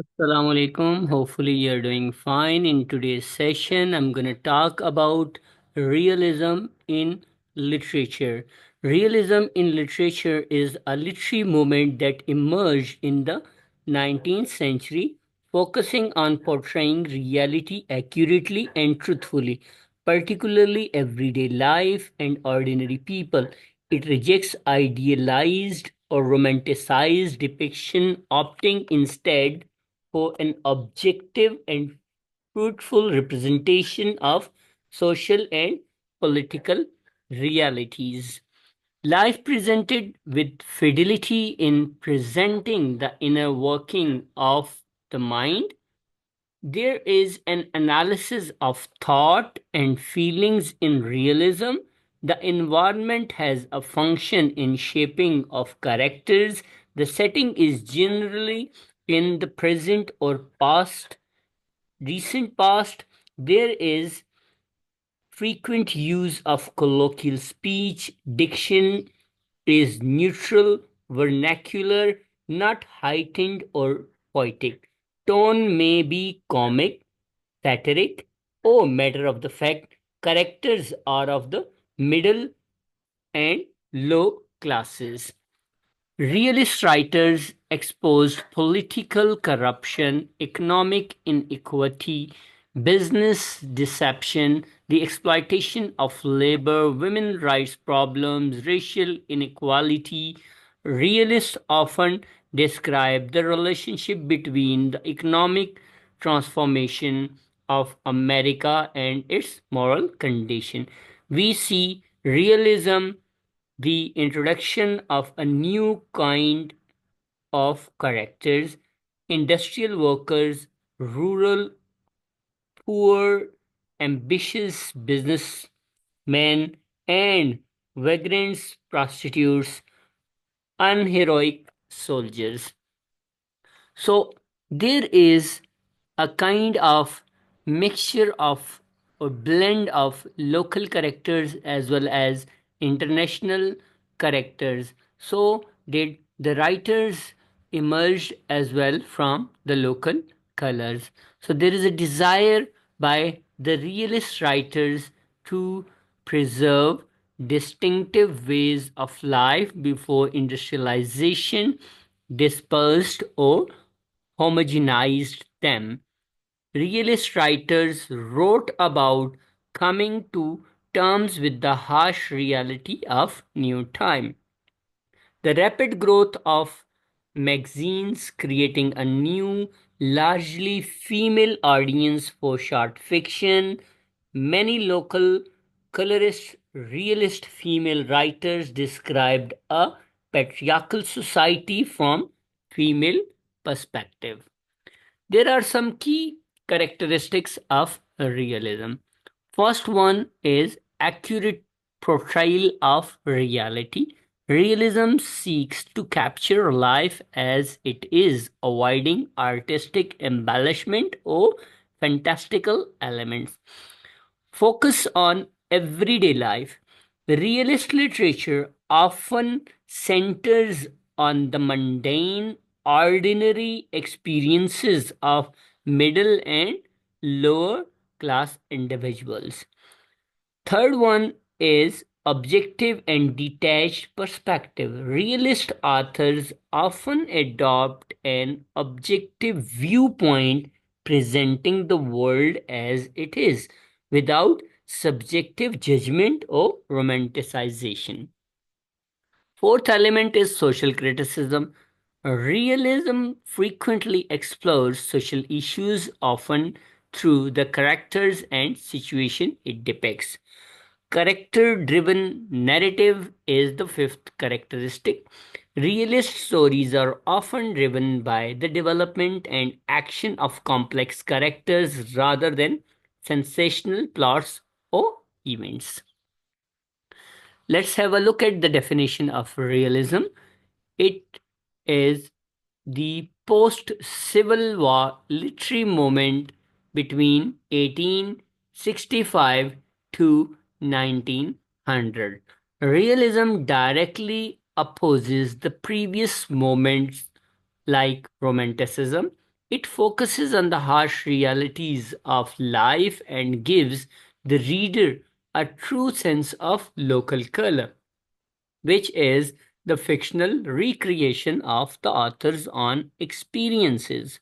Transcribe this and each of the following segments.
Assalamu alaikum. Hopefully, you're doing fine. In today's session, I'm going to talk about realism in literature. Realism in literature is a literary movement that emerged in the 19th century, focusing on portraying reality accurately and truthfully, particularly everyday life and ordinary people. It rejects idealized or romanticized depiction, opting instead for an objective and fruitful representation of social and political realities. Life presented with fidelity in presenting the inner working of the mind. There is an analysis of thought and feelings in realism. The environment has a function in shaping of characters. The setting is generally in the present or past, recent past. There is frequent use of colloquial speech. Diction is neutral, vernacular, not heightened or poetic. Tone may be comic, satiric, or matter of the fact. Characters are of the middle and low classes. Realist writers exposed political corruption, economic inequity, business deception, the exploitation of labor, women's rights problems, racial inequality. Realists often describe the relationship between the economic transformation of America and its moral condition. We see realism, the introduction of a new kind of characters, industrial workers, rural, poor, ambitious businessmen, and vagrants, prostitutes, unheroic soldiers. So there is a kind of mixture of or blend of local characters as well as international characters. So did the writers emerged as well from the local colors. So there is a desire by the realist writers to preserve distinctive ways of life before industrialization dispersed or homogenized them. Realist writers wrote about coming to terms with the harsh reality of new time. The rapid growth of magazines creating a new, largely female audience for short fiction. Many local colorist, realist female writers described a patriarchal society from female perspective. There are some key characteristics of realism. First one is accurate portrayal of reality. Realism seeks to capture life as it is, avoiding artistic embellishment or fantastical elements. Focus on everyday life. Realist literature often centers on the mundane, ordinary experiences of middle and lower class individuals. Third one is objective and detached perspective. Realist authors often adopt an objective viewpoint, presenting the world as it is without subjective judgment or romanticization. Fourth element is social criticism. Realism frequently explores social issues, often through the characters and situation it depicts. Character driven narrative is the fifth characteristic. Realist stories are often driven by the development and action of complex characters rather than sensational plots or events. Let's have a look at the definition of realism. It is the post Civil War literary movement between 1865 to 1900. Realism directly opposes the previous movements like Romanticism. It focuses on the harsh realities of life and gives the reader a true sense of local color, which is the fictional recreation of the author's own experiences.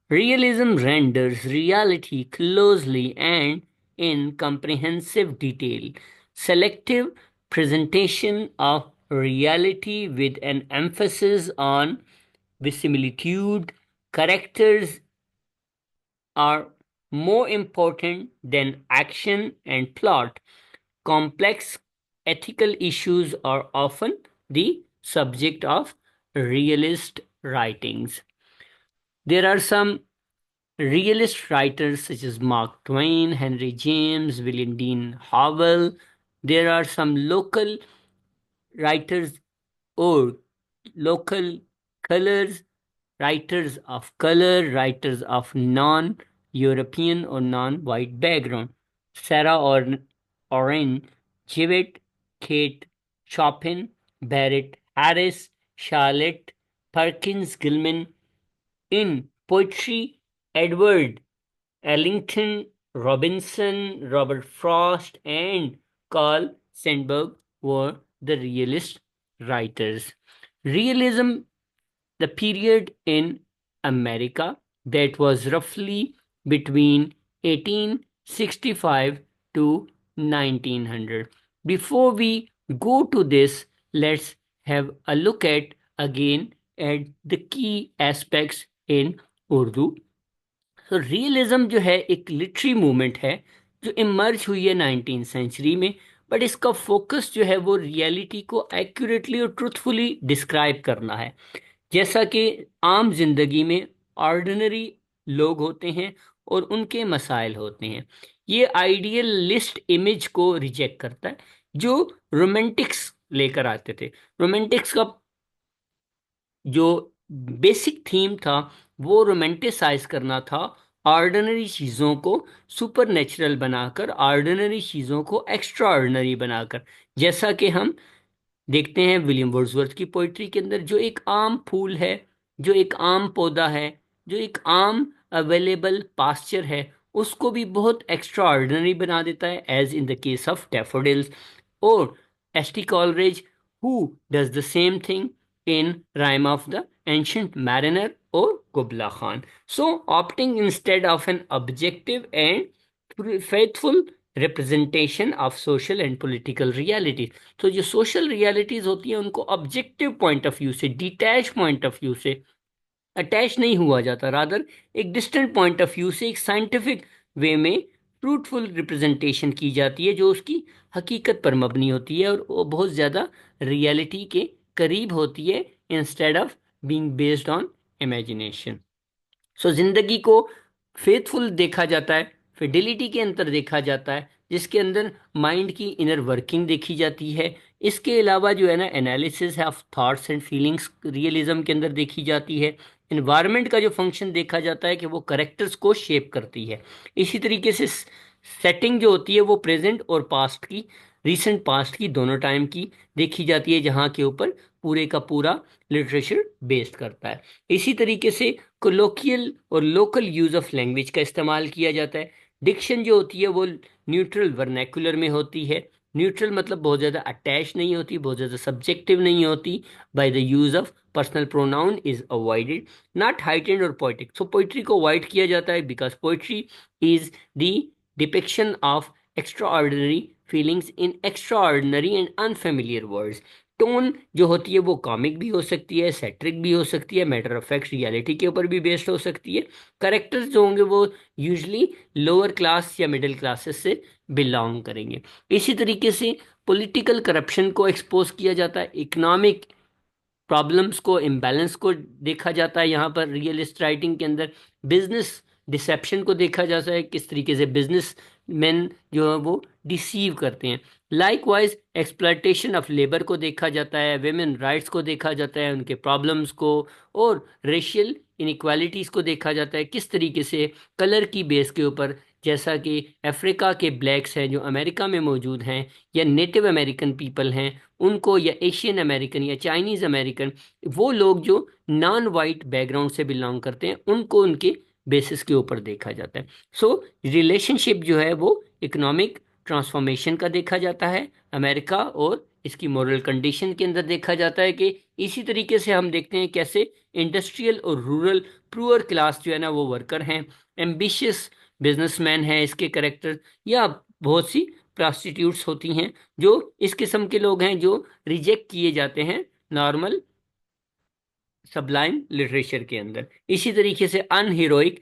Realism renders reality closely and in comprehensive detail. Selective presentation of reality with an emphasis on verisimilitude. Characters are more important than action and plot. Complex ethical issues are often the subject of realist writings. There are some realist writers such as Mark Twain, Henry James, William Dean Howell. There are some local writers or local colors, writers of color, writers of non European or non white background. Sarah Orne, Jewett, Kate Chopin, Barrett Harris, Charlotte Perkins Gilman. In poetry, Edward Ellington, Robinson, Robert Frost, and Carl Sandburg were the realist writers. Realism, the period in America that was roughly between 1865 to 1900. Before we go to this, let's have a look again at the key aspects in Urdu. तो realism जो है एक लिटरी movement है जो emerge हुई है 19th century में, but इसका फोकस जो है वो रियलिटी को एक्यूरेटली और ट्रूथफुली डिस्क्राइब करना है। जैसा कि आम जिंदगी में ऑर्डिनरी लोग होते हैं और उनके मसाइल होते हैं, ये आइडियलिस्ट इमेज को रिजेक्ट करता है जो रोमांटिक्स लेकर आते थे। रोमांटिक्स का जो बेसिक थीम था वो रोमांटिसाइज करना था ऑर्डिनरी चीज़ों को सुपर नेचुरल बनाकर, ऑर्डिनरी चीज़ों को एक्स्ट्रा ऑर्डिनरी बनाकर। जैसा कि हम देखते हैं विलियम वर्ड्सवर्थ की पोइट्री के अंदर, जो एक आम फूल है, जो एक आम पौधा है, जो एक आम अवेलेबल पास्चर है, उसको भी बहुत एक्स्ट्रा ऑर्डिनरी बना देता है, as in the case of daffodils. और S T Coleridge who does the same thing in Rhyme of the Ancient Mariner or Kubla Khan. So, opting instead of an objective and faithful representation of social and political realities. तो जो social realities होती है उनको objective point of view से, detached point of view से attach नहीं हुआ जाता, रादर एक डिस्टेंट पॉइंट ऑफ व्यू से एक साइंटिफिक वे में फ्रूटफुल रिप्रेजेंटेशन की जाती है जो उसकी हकीकत पर मबनी होती है और वो बहुत ज़्यादा रियलिटी के करीब होती है instead of being based on imagination. So जिंदगी को फेथफुल देखा जाता है, फिडिलिटी के अंदर देखा जाता है, जिसके अंदर माइंड की इनर वर्किंग देखी जाती है। इसके अलावा जो है ना analysis of thoughts and feelings realism के अंदर देखी जाती है। इन्वायरमेंट का जो फंक्शन देखा जाता है कि वो करेक्टर्स को शेप करती है। इसी तरीके से सेटिंग जो होती है वो प्रेजेंट और पास्ट की, रिसेंट पास्ट की, दोनों टाइम की देखी जाती है, जहाँ के ऊपर पूरे का पूरा लिटरेचर बेस्ड करता है। इसी तरीके से कोलोकियल और लोकल यूज ऑफ लैंग्वेज का इस्तेमाल किया जाता है। डिक्शन जो होती है वो न्यूट्रल वर्नैकुलर में होती है। न्यूट्रल मतलब बहुत ज़्यादा अटैच नहीं होती, बहुत ज़्यादा सब्जेक्टिव नहीं होती। By the use of personal pronoun is avoided, not heightened और पोइटिक। सो पोइट्री को अवॉइड किया जाता है because poetry is the depiction of extra ordinary feelings in extra ordinary and unfamiliar words. Tone जो होती है वो कॉमिक भी हो सकती है, सेट्रिक भी हो सकती है, मैटर ऑफ फैक्ट रियलिटी के ऊपर भी बेस्ड हो सकती है। करेक्टर्स जो होंगे वो यूजली लोअर क्लास या मिडिल क्लासेस से बिलोंग करेंगे। इसी तरीके से पॉलिटिकल करप्शन को एक्सपोज किया जाता है, इकोनॉमिक प्रॉब्लम्स को, इम्बैलेंस को देखा जाता है यहाँ पर रियलिस्ट राइटिंग के अंदर। बिजनेस डिसेप्शन को देखा जाता है, किस तरीके से बिजनेस मैन जो है वो डिसीव करते हैं। लाइकवाइज एक्सप्लॉयटेशन ऑफ लेबर को देखा जाता है, विमेन राइट्स को देखा जाता है, उनके प्रॉब्लम्स को, और रेशियल इनइक्वालिटीज़ को देखा जाता है, किस तरीके से कलर की बेस के ऊपर, जैसा कि अफ्रीका के ब्लैक्स हैं जो अमेरिका में मौजूद हैं, या नेटिव अमेरिकन पीपल हैं उनको, या एशियन अमेरिकन या चाइनीज़ अमेरिकन, वो लोग जो नॉन वाइट बैकग्राउंड से बिलोंग करते हैं, उनको उनके बेसिस के ऊपर देखा जाता है। सो रिलेशनशिप जो है वो इकोनॉमिक ट्रांसफॉर्मेशन का देखा जाता है अमेरिका, और इसकी मॉरल कंडीशन के अंदर देखा जाता है कि इसी तरीके से हम देखते हैं कैसे इंडस्ट्रियल और रूरल पुअर क्लास जो है ना वो वर्कर हैं, एम्बिशियस बिजनेसमैन हैं इसके कैरेक्टर, या बहुत सी प्रोस्टिट्यूट्स होती हैं जो इस किस्म के लोग हैं जो रिजेक्ट किए जाते हैं नॉर्मल सबलाइन लिटरेचर के अंदर। इसी तरीके से अनहीरोइक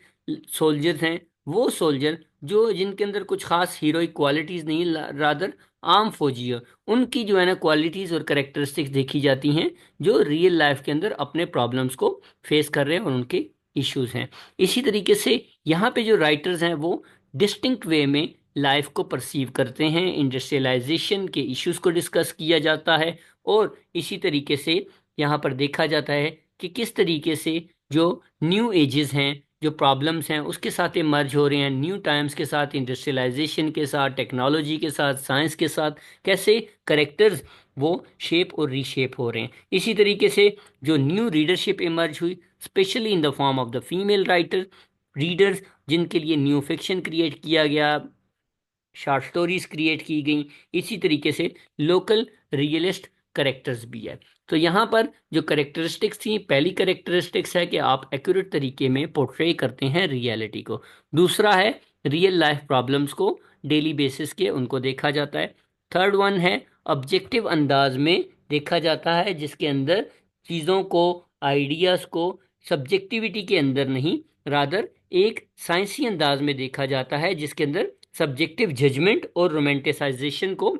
सोल्जर्स हैं, वो सोल्जर जो जिनके अंदर कुछ खास हीरोइक क्वालिटीज नहीं, रादर आम फौजी है, उनकी जो है ना क्वालिटीज और करेक्टरिस्टिक्स देखी जाती हैं जो रियल लाइफ के अंदर अपने प्रॉब्लम्स को फेस कर रहे हैं और उनके इश्यूज हैं। इसी तरीके से यहाँ पे जो राइटर्स हैं वो डिस्टिंक्ट वे में लाइफ को परसीव करते हैं, इंडस्ट्रियलाइजेशन के इश्यूज को डिस्कस किया जाता है, और इसी तरीके से यहाँ पर देखा जाता है कि किस तरीके से जो न्यू एजेस हैं, जो प्रॉब्लम्स हैं उसके साथ मर्ज हो रहे हैं, न्यू टाइम्स के साथ, इंडस्ट्रियलाइजेशन के साथ, टेक्नोलॉजी के साथ, साइंस के साथ, कैसे करेक्टर्स वो शेप और रीशेप हो रहे हैं। इसी तरीके से जो न्यू रीडरशिप इमर्ज हुई, specially in the form of the female writer readers, जिनके लिए न्यू फिक्शन क्रिएट किया गया, शॉर्ट स्टोरीज क्रिएट की गई, इसी तरीके से लोकल रियलिस्ट करेक्टर्स भी है। तो यहाँ पर जो करेक्टरिस्टिक्स थी, पहली करेक्टरिस्टिक्स है कि आप एक्यूरेट तरीके में पोर्ट्रे करते हैं रियलिटी को। दूसरा है रियल लाइफ प्रॉब्लम्स को डेली बेसिस के उनको देखा जाता है। थर्ड वन है ऑब्जेक्टिव अंदाज में देखा जाता है, जिसके अंदर चीज़ों को, आइडियाज़ को सब्जेक्टिविटी के अंदर नहीं, रादर एक साइंसी अंदाज में देखा जाता है, जिसके अंदर सब्जेक्टिव जजमेंट और रोमांटिसाइजेशन को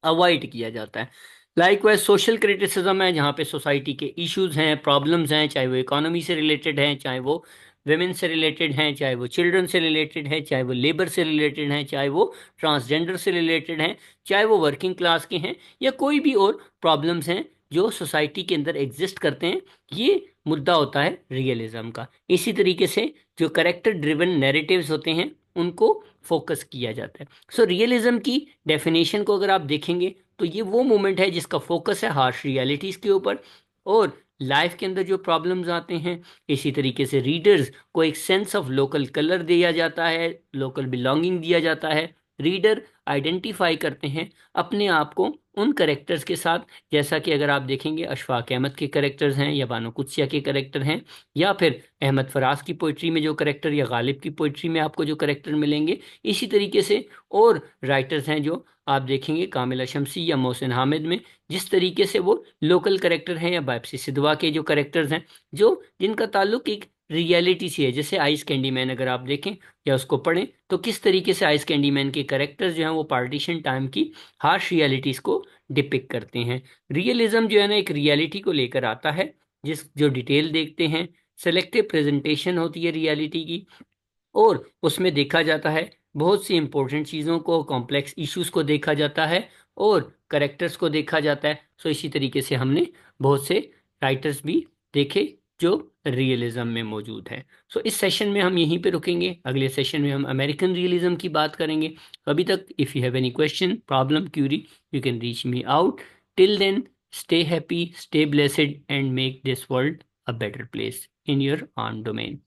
अवॉइड किया जाता है। लाइकवाइज सोशल क्रिटिसिज्म है, जहाँ पे सोसाइटी के इश्यूज हैं, प्रॉब्लम्स हैं, चाहे वो इकोनॉमी से रिलेटेड हैं, चाहे वो वेमेन से रिलेटेड हैं, चाहे वो चिल्ड्रन से रिलेटेड हैं, चाहे वो लेबर से रिलेटेड हैं, चाहे वो ट्रांसजेंडर से रिलेटेड हैं, चाहे वो वर्किंग क्लास के हैं, या कोई भी और प्रॉब्लम्स हैं जो सोसाइटी के अंदर एग्जिस्ट करते हैं, ये मुद्दा होता है रियलिज्म का। इसी तरीके से जो करेक्टर ड्रिवन नैरेटिव्स होते हैं उनको फोकस किया जाता है। सो रियलिज्म की डेफिनेशन को अगर आप देखेंगे तो ये वो मोमेंट है जिसका फोकस है हार्श रियलिटीज़ के ऊपर, और लाइफ के अंदर जो प्रॉब्लम्स आते हैं, इसी तरीके से रीडर्स को एक सेंस ऑफ लोकल कलर दिया जाता है, लोकल बिलोंगिंग दिया जाता है। रीडर आइडेंटिफाई करते हैं अपने आप को उन करेक्टर्स के साथ, जैसा कि अगर आप देखेंगे अशफाक अहमद के करेक्टर्स हैं, या बानो कुत्सिया के करेक्टर हैं, या फिर अहमद फराज की पोइट्री में जो करेक्टर, या गालिब की पोइट्री में आपको जो करेक्टर मिलेंगे, इसी तरीके से और राइटर्स हैं जो आप देखेंगे कामिला शमसी या मोहसिन हामिद में, जिस तरीके से वो लोकल करेक्टर हैं, या बाइप्सी सिद्धवा के जो करेक्टर्स हैं जो जिनका ताल्लुक एक रियलिटी से है। जैसे आइस कैंडी मैन अगर आप देखें या उसको पढ़ें तो किस तरीके से आइस कैंडी मैन के करेक्टर्स जो हैं वो पार्टीशन टाइम की हार्श रियलिटीज़ को डिपिक्ट करते हैं। रियलिज्म जो है ना एक रियलिटी को लेकर आता है, जिस जो डिटेल देखते हैं, सेलेक्टिव प्रेजेंटेशन होती है रियलिटी की, और उसमें देखा जाता है बहुत सी इंपॉर्टेंट चीज़ों को, कॉम्प्लेक्स इश्यूज को देखा जाता है, और करेक्टर्स को देखा जाता है। सो इसी तरीके से हमने बहुत से राइटर्स भी देखे जो रियलिज्म में मौजूद है। सो इस सेशन में हम यहीं पे रुकेंगे, अगले सेशन में हम अमेरिकन रियलिज्म की बात करेंगे। अभी तक if you have any question, problem, query, you can reach me out. Till then, stay happy, stay blessed, and make this world a better place in your own domain.